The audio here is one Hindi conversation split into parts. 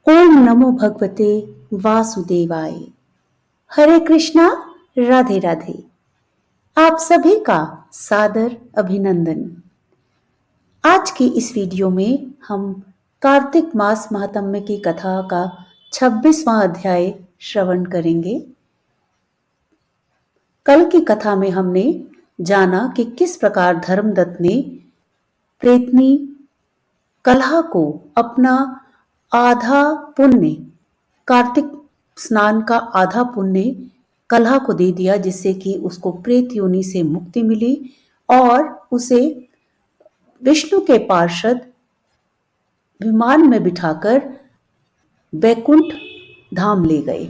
ओम नमो भगवते वासुदेवाय। हरे कृष्णा। राधे राधे। आप सभी का सादर अभिनंदन। आज की इस वीडियो में हम कार्तिक मास महात्म्य की कथा का 26वां अध्याय श्रवण करेंगे। कल की कथा में हमने जाना कि किस प्रकार धर्मदत्त ने प्रेतनी कलह को अपना आधा पुण्य, कार्तिक स्नान का आधा पुण्य कलह को दे दिया, जिससे कि उसको प्रेत योनि से मुक्ति मिली और उसे विष्णु के पार्षद विमान में बिठाकर बैकुंठ धाम ले गए।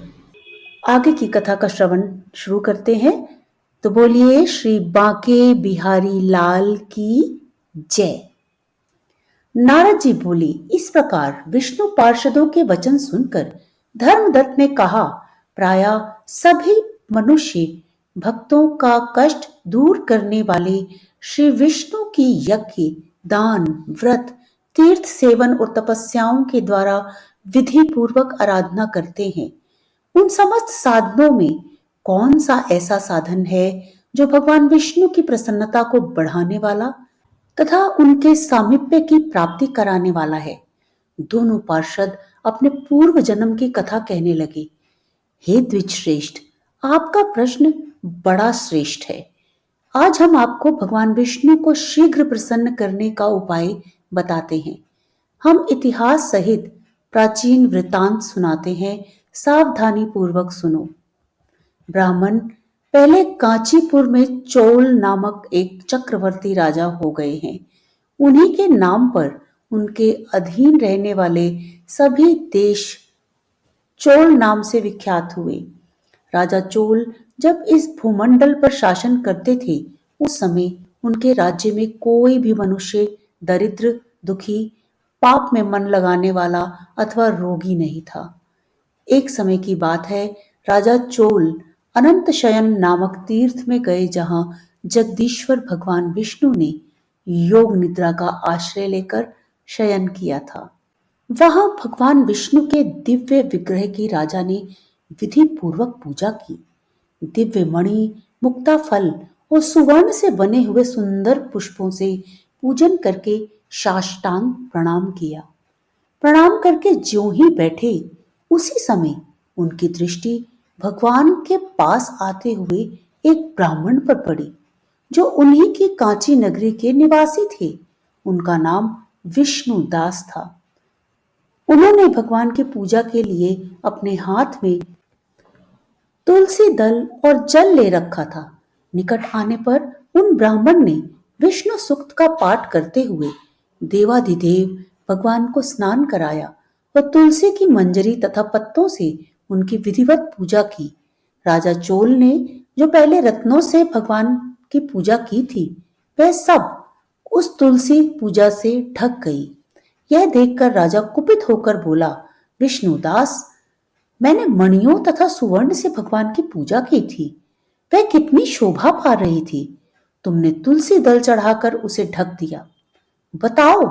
आगे की कथा का श्रवण शुरू करते हैं। तो बोलिए श्री बांके बिहारी लाल की जय। नारद जी बोले, इस प्रकार विष्णु पार्षदों के वचन सुनकर धर्मदत्त ने कहा, प्राय सभी मनुष्य भक्तों का कष्ट दूर करने वाले श्री विष्णु की यज्ञ, दान, व्रत, तीर्थ सेवन और तपस्याओं के द्वारा विधि पूर्वक आराधना करते हैं। उन समस्त साधनों में कौन सा ऐसा साधन है जो भगवान विष्णु की प्रसन्नता को बढ़ाने वाला तथा उनके सामीप्य की प्राप्ति कराने वाला है? दोनों पार्षद अपने पूर्व जन्म की कथा कहने लगे। हे द्विज श्रेष्ठ, आपका प्रश्न बड़ा श्रेष्ठ है। आज हम आपको भगवान विष्णु को शीघ्र प्रसन्न करने का उपाय बताते हैं। हम इतिहास सहित प्राचीन वृतांत सुनाते हैं, सावधानी पूर्वक सुनो। ब्राह्मण पहले कांचीपुर में चोल नामक एक चक्रवर्ती राजा हो गए हैं। उन्हीं के नाम पर उनके अधीन रहने वाले सभी देश चोल नाम से विख्यात हुए। राजा चोल जब इस भूमंडल पर शासन करते थे, उस समय उनके राज्य में कोई भी मनुष्य दरिद्र, दुखी, पाप में मन लगाने वाला अथवा रोगी नहीं था। एक समय की बात है, राजा चोल अनंत शयन नामक तीर्थ में गए, जहां जगदीश्वर भगवान विष्णु ने योग निद्रा का आश्रय लेकर शयन किया था। वहां भगवान विष्णु के दिव्य विग्रह की राजा ने विधि पूर्वक पूजा की। दिव्य मणि, मुक्ता फल और सुवर्ण से बने हुए सुंदर पुष्पों से पूजन करके साष्टांग प्रणाम किया। प्रणाम करके ज्यों ही बैठे, उसी समय उनकी दृष्टि भगवान के पास आते हुए एक ब्राह्मण पर पड़ी, जो उन्हीं की कांची नगरी के निवासी थे। उनका नाम विष्णुदास था। उन्होंने भगवान की पूजा के लिए अपने हाथ में तुलसी दल और जल ले रखा था। निकट आने पर उन ब्राह्मण ने विष्णु सूक्त का पाठ करते हुए देवाधिदेव भगवान को स्नान कराया और तुलसी की मंजरी तथा पत्तों से उनकी विधिवत पूजा की। राजा चोल ने जो पहले रत्नों से भगवान की पूजा की थी, वह सब उस तुलसी पूजा से ढक गई। यह देखकर राजा कुपित होकर बोला, विष्णुदास, मैंने मणियों तथा सुवर्ण से भगवान की पूजा की थी, वह कितनी शोभा पा रही थी। तुमने तुलसी दल चढ़ाकर उसे ढक दिया। बताओ,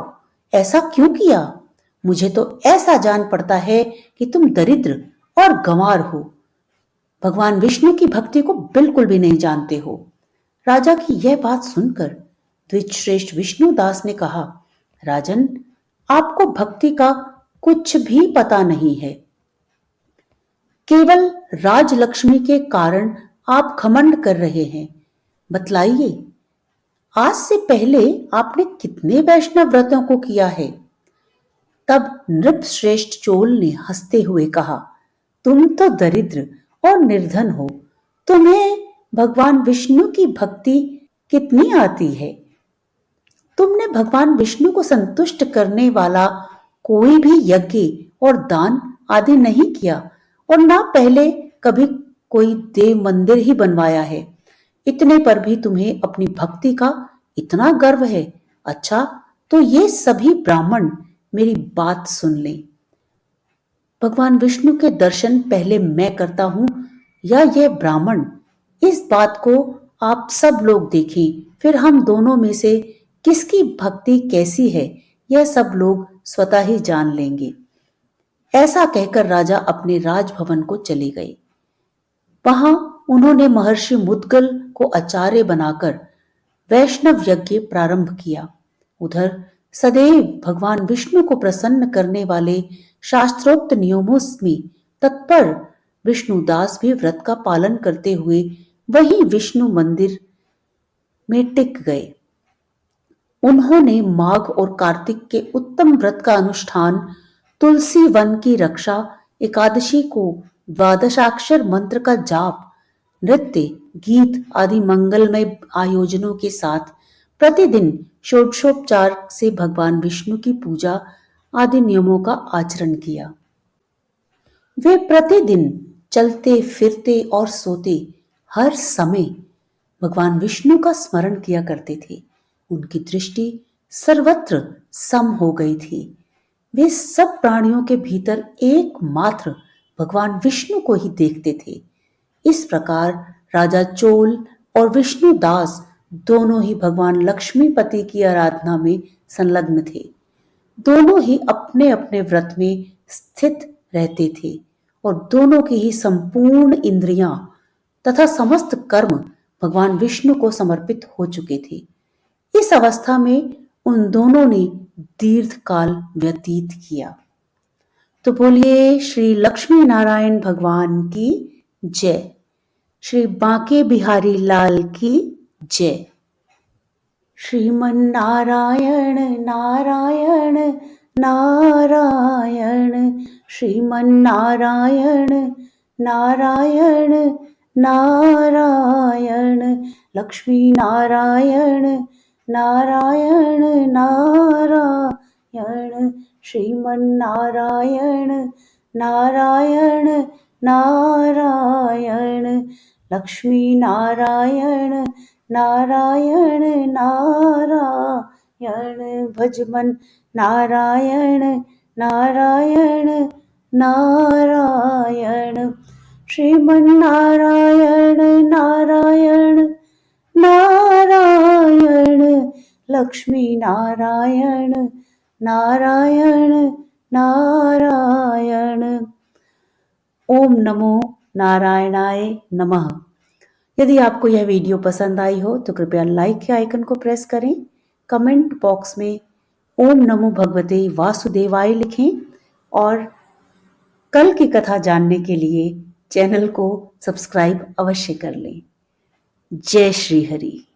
ऐसा क्यों किया? मुझे तो ऐसा जान पड़ता है कि तुम दरिद्र और गंवार हो, भगवान विष्णु की भक्ति को बिल्कुल भी नहीं जानते हो। राजा की यह बात सुनकर द्विजश्रेष्ठ विष्णुदास ने कहा, राजन, आपको भक्ति का कुछ भी पता नहीं है। केवल राजलक्ष्मी के कारण आप घमंड कर रहे हैं। बतलाइए, आज से पहले आपने कितने वैष्णव व्रतों को किया है? तब नृपश्रेष्ठ चोल ने हंसते हुए कहा, तुम तो दरिद्र और निर्धन हो, तुम्हें भगवान विष्णु की भक्ति कितनी आती है? तुमने भगवान विष्णु को संतुष्ट करने वाला कोई भी यज्ञ और दान आदि नहीं किया और ना पहले कभी कोई देव मंदिर ही बनवाया है। इतने पर भी तुम्हें अपनी भक्ति का इतना गर्व है। अच्छा, तो ये सभी ब्राह्मण मेरी बात सुन लें। भगवान विष्णु के दर्शन पहले मैं करता हूं या यह ब्राह्मण, इस बात को आप सब लोग देखें, फिर हम दोनों में से किसकी भक्ति कैसी है, यह सब लोग स्वतः ही जान लेंगे। ऐसा कहकर राजा अपने राजभवन को चले गए। वहां उन्होंने महर्षि मुद्गल को आचार्य बनाकर वैष्णव यज्ञ प्रारंभ किया। उधर सदैव भगवान विष्णु को प्रसन्न करने वाले शास्त्रोक्त नियमों में तत्पर विष्णुदास भी व्रत का पालन करते हुए वहीं विष्णु मंदिर में टिक गए। उन्होंने माघ और कार्तिक के उत्तम व्रत का अनुष्ठान, तुलसी वन की रक्षा, एकादशी को द्वादशाक्षर मंत्र का जाप, नृत्य, गीत आदि मंगलमय आयोजनों के साथ प्रतिदिन षोडशोपचार से भगवान विष्णु की पूजा आदि नियमों का आचरण किया। वे प्रतिदिन चलते फिरते और सोते हर समय भगवान विष्णु का स्मरण किया करते थे। उनकी दृष्टि सर्वत्र सम हो गई थी। वे सब प्राणियों के भीतर एकमात्र भगवान विष्णु को ही देखते थे। इस प्रकार राजा चोल और विष्णुदास दोनों ही भगवान लक्ष्मीपति की आराधना में संलग्न थे। दोनों ही अपने अपने व्रत में स्थित रहते थे और दोनों की ही संपूर्ण इंद्रियां तथा समस्त कर्म भगवान विष्णु को समर्पित हो चुके थे। इस अवस्था में उन दोनों ने दीर्घ काल व्यतीत किया। तो बोलिए श्री लक्ष्मी नारायण भगवान की जय, श्री बांके बिहारी लाल की जय। श्रीमन नारायण नारायण नारायण, श्रीमन नारायण नारायण नारायण, लक्ष्मी नारायण नारायण नारायण, श्रीमन नारायण नारायण नारायण, लक्ष्मी नारायण नारायण नारायण, भजमन नारायण नारायण नारायण, श्रीमन नारायण नारायण नारायण, लक्ष्मी नारायण नारायण नारायण। ओम नमो नारायणाय नमः। यदि आपको यह वीडियो पसंद आई हो तो कृपया लाइक के आइकन को प्रेस करें। कमेंट बॉक्स में ओम नमो भगवते वासुदेवाय लिखें और कल की कथा जानने के लिए चैनल को सब्सक्राइब अवश्य कर लें। जय श्री हरि।